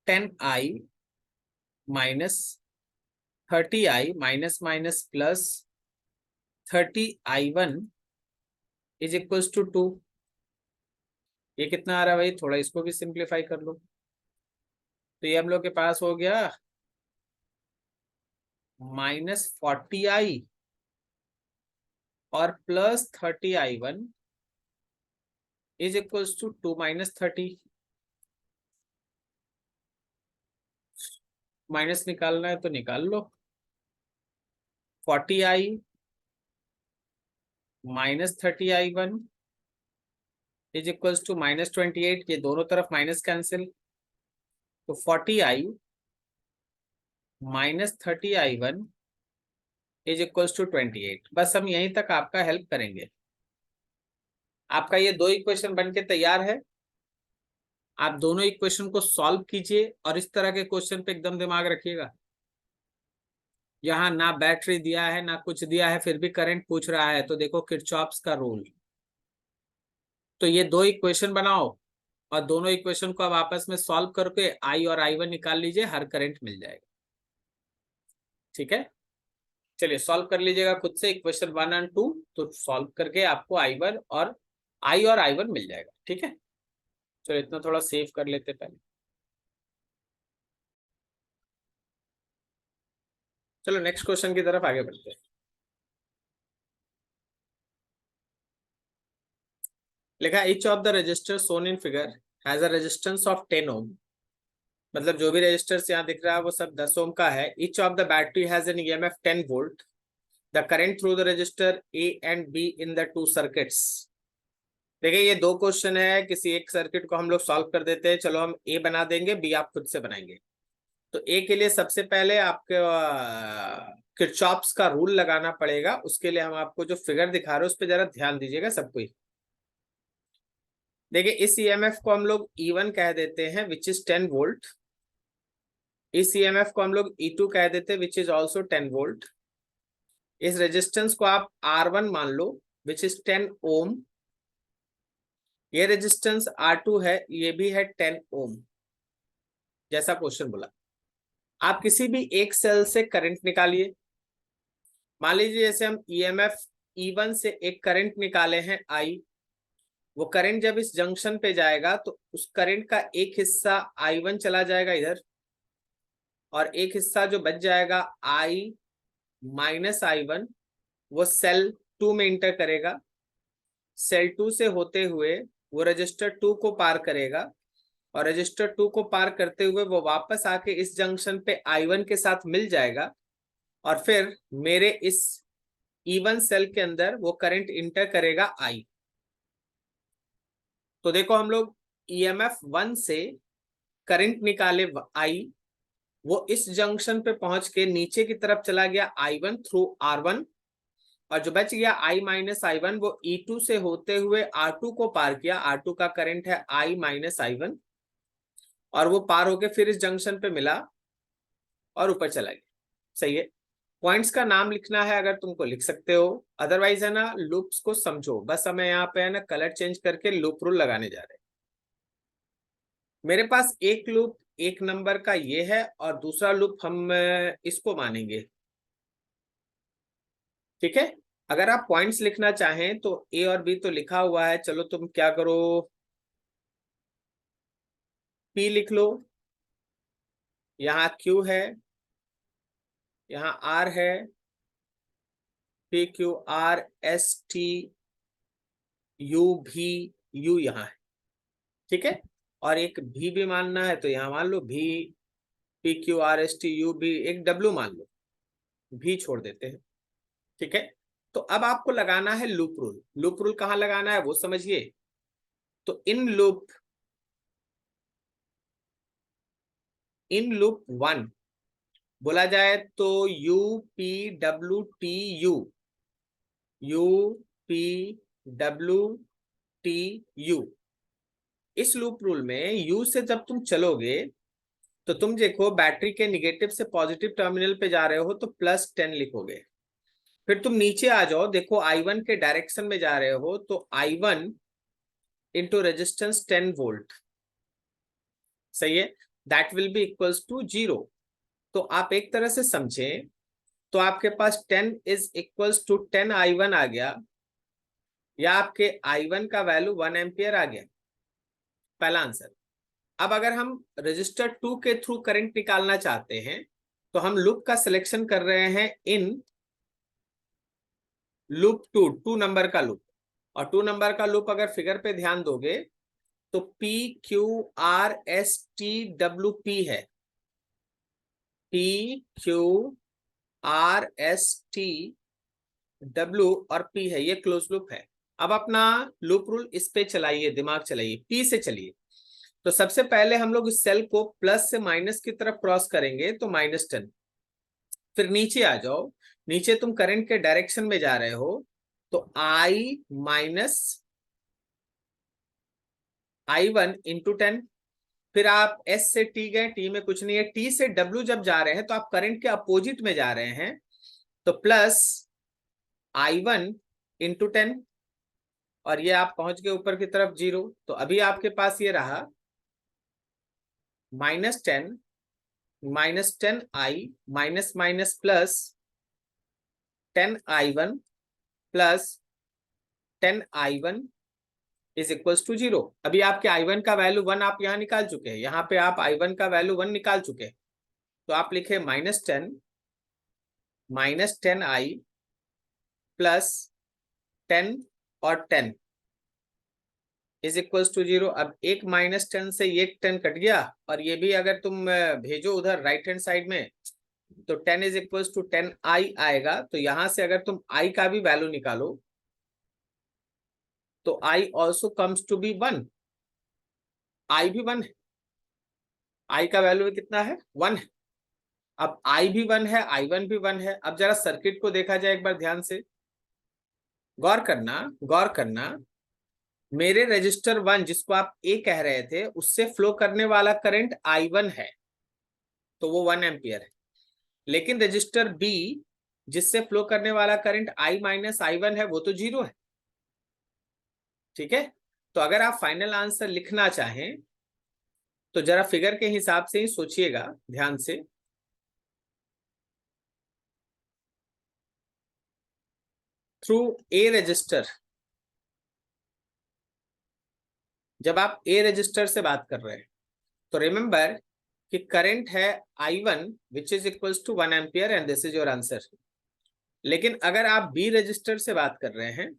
10I minus 30I minus minus plus 30I1 is equals to 2. ये कितना आ रहा है भाई? थोड़ा इसको भी सिंप्लीफाई कर लो. तो ये हम लोग के पास हो गया -40I और plus 30I1 is equals to 2 - 30. माइनस निकालना है तो निकाल लो. 40I minus 30I1 is equals to -28. ये दोनों तरफ माइनस कैंसिल, तो 40I minus 30I1 is equals to 28. बस हम यहीं तक आपका हेल्प करेंगे. आपका ये दो इक्वेशन बनके तैयार है. आप दोनों इक्वेशन को सॉल्व कीजिए और इस तरह के क्वेश्चन पे एकदम दिमाग रखिएगा. यहाँ ना बैटरी दिया है ना कुछ दिया है, फिर भी करंट पूछ रहा है, तो देखो किरचॉफ्स का रूल. तो ये दो इक्वेशन बनाओ और दोनों इक्वेशन को अब आपस में सॉल्व करके I और I1 निकाल लीजिए, हर करंट मिल जाएगा. ठीक है. चलिए सॉल्व कर लीजिएगा खुद से इक्वेशन 1 और 2. तो सॉल्व करके आपको I1 और I1 मिल जाएगा. ठीक है. चलो इतना थोड़ा सेव कर लेते पहले. चलो नेक्स्ट क्वेश्चन की तरफ आगे बढ़ते हैं. लिखा each of the registers shown in figure has a resistance of 10 ohm. मतलब जो भी रजिस्टर्स यहाँ दिख रहा है वो सब 10 ओम का है. each of the battery has an EMF 10 volt. The current through the resistor A and B in the two circuits. देखिए ये दो क्वेश्चन है, किसी एक सर्किट को हम लोग सॉल्व कर देते हैं. चलो हम A बना देंगे, B आप खुद से बनाएंगे. तो A के लिए सबसे पहले आपके किरचॉफ्स का रूल लगाना पड़ेगा. उसके लिए हम आपको जो फिगर दिखा रहे हैं उस पर जरा ध्यान दीजिएगा सबको ही. देखिए इस EMF को हम लोग E1 कह देते हैं विच इज 10 वोल्ट. इस EMF को हम लोग E2 कह देते हैं विच इज ऑल्सो 10 वोल्ट. इस रेजिस्टेंस को आप R1 मान लो विच इज 10 ओम. ये रेजिस्टेंस R2 है, ये भी है 10 ओम, जैसा क्वेश्चन बोला। आप किसी भी एक सेल से करंट निकालिए। मान लीजिए जैसे हम ईएमएफ E1 से एक करंट निकाले हैं I, वो करंट जब इस जंक्शन पे जाएगा तो उस करंट का एक हिस्सा I1 चला जाएगा इधर, और एक हिस्सा जो बच जाएगा I माइनस I1 वो सेल 2 में इंटर करेगा। सेल 2 से होते हुए वो रजिस्टर 2 को पार करेगा, और रजिस्टर 2 को पार करते हुए वो वापस आके इस जंक्शन पे I1 के साथ मिल जाएगा, और फिर मेरे इस E1 सेल के अंदर वो करंट इंटर करेगा I। तो देखो हम लोग EMF 1 से करंट निकाले I, वो इस जंक्शन पे पहुंच के नीचे की तरफ चला गया I1 थ्रू R1, और जो बच गया I माइनस I1 वो E2 से होते हुए R2 को पार किया। R2 का करंट है I माइनस I1, और वो पार होके फिर इस जंक्शन पे मिला और ऊपर चला गया। सही है। पॉइंट्स का नाम लिखना है अगर तुमको लिख सकते हो, अदरवाइज है ना लूप्स को समझो। बस हमें यहाँ पे है ना कलर चेंज करके लूप रूल लगाने जा रहे हैं। मेरे पास एक लूप एक नंबर का ये है, और दूसरा लूप हम इसको मानेंगे। ठीक है। अगर आप पॉइंट्स लिखना चाहें तो ए और बी तो लिखा हुआ है, चलो तुम क्या करो, पी लिख लो, यहाँ क्यू है, यहाँ आर है, P Q R S T U भी, यू यहाँ है। ठीक है। और एक भी मानना है तो यहाँ मान लो भी, P Q R S T U भी, एक डब्ल्यू मान लो, भी छोड़ देते हैं। ठीक है। तो अब आपको लगाना है लूप रूल। लूप रूल कहाँ लगाना है वो समझिए। तो इन लूप 1 बोला जाए तो U P W T U, U P W T U. इस लूप रूल में यू से जब तुम चलोगे तो तुम देखो बैटरी के निगेटिव से पॉजिटिव टर्मिनल पे जा रहे हो तो +10 लिखोगे। फिर तुम नीचे आ जाओ, देखो I1 के डायरेक्शन में जा रहे हो तो I1 इंटू रेजिस्टेंस 10 वोल्ट। सही है। That will be equals to 0। तो आप एक तरह से समझें तो आपके पास 10 इज इक्वल्स टू 10 I1 आ गया, या आपके I1 का वैल्यू 1 एम्पियर आ गया। पहला आंसर। अब अगर हम रजिस्टर 2 के थ्रू करंट निकालना चाहते हैं तो हम लूप का सिलेक्शन कर रहे हैं इन लूप 2 नंबर का लूप। और 2 नंबर का लूप अगर फिगर पे ध्यान दोगे तो P Q R S T W P है, P Q R S T W और पी है, ये क्लोज लूप है। अब अपना लूप रूल इस पे चलाइए, दिमाग चलाइए, पी से चलिए। तो सबसे पहले हम लोग इस सेल को प्लस से माइनस की तरफ क्रॉस करेंगे तो -10। फिर नीचे आ जाओ, नीचे तुम करंट के डायरेक्शन में जा रहे हो तो I माइनस I1 इंटू 10। फिर आप S से T गए, T में कुछ नहीं है, T से W जब जा रहे हैं तो आप करंट के अपोजिट में जा रहे हैं तो प्लस I1 इंटू 10, और ये आप पहुंच गए ऊपर की तरफ 0। तो अभी आपके पास ये रहा -10 -10I minus minus plus 10I1 plus 10I1 is equals to 0। अभी आपके I1 का वैल्यू 1 आप यहाँ निकाल चुके हैं, यहाँ पे आप I1 का वैल्यू 1 निकाल चुके हैं। तो आप लिखे -10 I प्लस 10 और 10 इज इक्वल्स टू 0। अब एक -10 से ये 10 कट गया, और ये भी अगर तुम भेजो उधर राइट हैंड साइड में तो 10 इज इक्वल्स टू 10I आएगा। तो यहां से अगर तुम I का भी वैल्यू निकालो तो I also comes to be 1। I भी 1 है, I का वैल्यू कितना है 1 है। अब I भी 1 है, I1 भी 1 है। अब जरा सर्किट को देखा जाए एक बार ध्यान से, गौर करना, गौर करना। मेरे रजिस्टर 1 जिसको आप ए कह रहे थे उससे फ्लो करने वाला करंट I1 है तो वो 1 एम्पियर है। लेकिन रजिस्टर बी जिससे फ्लो करने वाला करंट I माइनस I1 है वो तो 0 है। ठीक है। तो अगर आप फाइनल आंसर लिखना चाहें तो जरा फिगर के हिसाब से ही सोचिएगा ध्यान से। थ्रू ए रजिस्टर, जब आप ए रजिस्टर से बात कर रहे हैं तो रिमेंबर कि करंट है I1 which is equals to 1 ampere and this is your answer. लेकिन अगर आप बी रजिस्टर से बात कर रहे हैं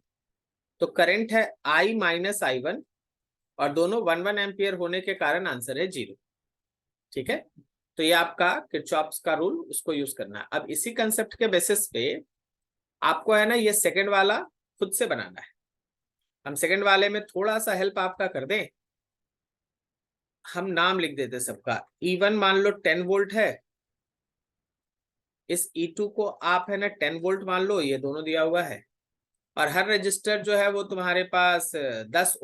तो करंट है I माइनस I1 और दोनों 1 एम्पियर होने के कारण आंसर है 0। ठीक है, तो ये आपका किरचॉफ्स का रूल, उसको यूज करना है। अब इसी कंसेप्ट के बेसिस पे आपको है ना ये सेकंड वाला खुद से बनाना है। हम सेकंड वाले में थोड़ा सा हेल्प आपका कर दें, हम नाम लिख देते सबका। E1 मान लो 10 वोल्ट है, इस E2 को आप है ना 10 वोल्ट मान लो, ये दोनों दिया हुआ है। और हर रजिस्टर जो है वो तुम्हारे पास 10 ओम